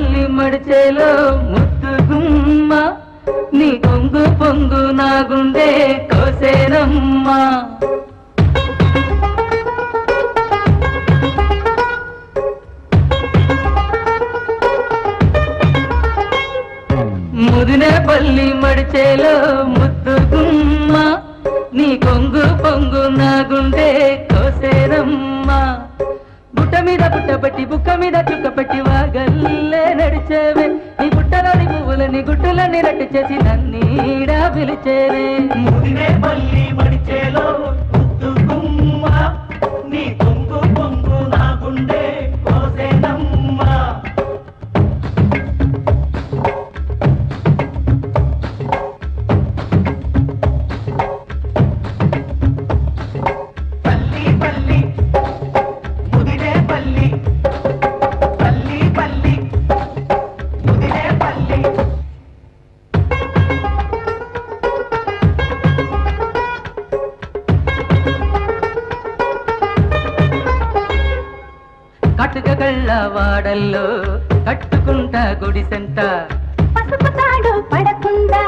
పల్లి మడిచేలో ముద్దు గుమ్మ నీ కొంగు పొంగు నా గుండె కోసేనమ్మా ముదినే పల్లి మడిచేలో ముద్దు గుమ్మ నీ కొంగు పొంగు నా గుండె కోసేనమ్మా బుట్ట మీద బుట్టబట్టి బుక్క మీద చుక్కబట్టి వాగల్లే నడిచేవే నీ బుట్టలోని పువ్వులని గుట్టులని రట్టు చేసి నన్నీడా పిలిచేవే ముదినే పల్లి మడిచేలో ముద్దు గుమ్మ నీ కొంగు పొంగు నా గుండె కోసేనమ్మా పల్లి పల్లి ముదినే పల్లి పల్లి పల్లి ముదినే పల్లి కట్టుక కళ్ళ వాడల్లో కట్టుకుంటా గుడిసెంట పసుపు తాడు పడకుండా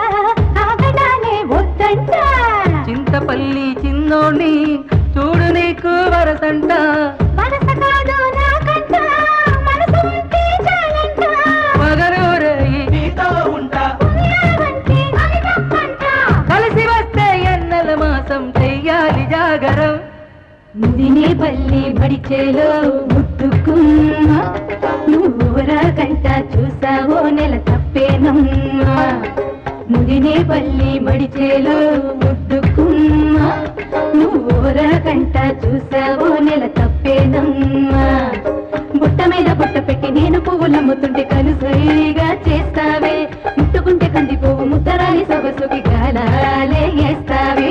ఆగడానే వద్దంట చింతపల్లి చిన్నోని చూడు నీకు వరసంట వరస కాదు నాకంట మనసు ఉంటే చాలంట పగలూరయి నీతో ఉంటా ఉన్నావంటే అది తప్పంట కలిసి వస్తే ఎన్నెల మాసం చెయ్యాలి జాగరం ముదినే పల్లి మడిచేలో ముద్దుకున్న నువ్వురా కంట చూసావో నెల తప్పేనమ్మా ముదినే పల్లి మడిచేలో ముద్దుకున్న నువ్వురా కంట చూసావో నెల తప్పేనమ్మా బుట్ట మీద బుట్ట పెట్టి నేను పువ్వులమ్ముతుంటే కలుసైగా చేస్తావే ముట్టుకుంటే కంది పువ్వు ముద్దరాని సొగసుకి గాలాలే వేస్తావే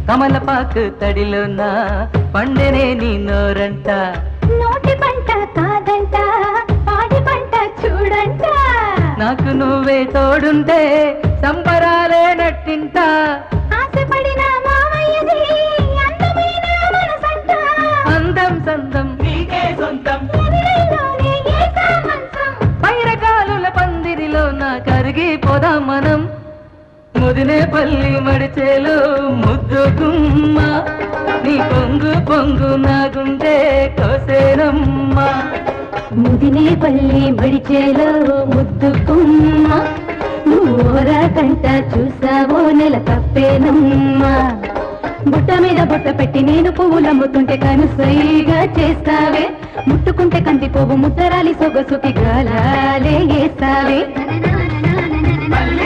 కమలపాకు తడిలోన పండెనే నీ నోరంట నోటి పంట కాదంట పాడి పంట చూడంట నాకు నువ్వే తోడుంటే సంబరాలే నట్టింట ఆశపడిన మామయ్యది అందమైన మనసంట అందం సందం నీకే సొంతం ఎదురులోనే ఏకా మంచం పైరకాలుల పందిరిలో నా కరిగిపోదాం మనం ముదినే పల్లి మడిచేలో ముద్దు గుమ్మ నీ పొంగు పొంగు నా గుండె కోసేనమ్మా ముదినే పల్లి మడిచేలో ముద్దుకుమ్మ నువ్వురా కంట చూసావో నెల తప్పేనమ్మా బుట్ట మీద బుట్ట పెట్టి నేను పువ్వులమ్ముతుంటే కనుసైగా చేస్తావే ముట్టుకుంటే కంది పువ్వు ముద్దరాలి సొగసుకి గాలాలే వేస్తావే పల్లి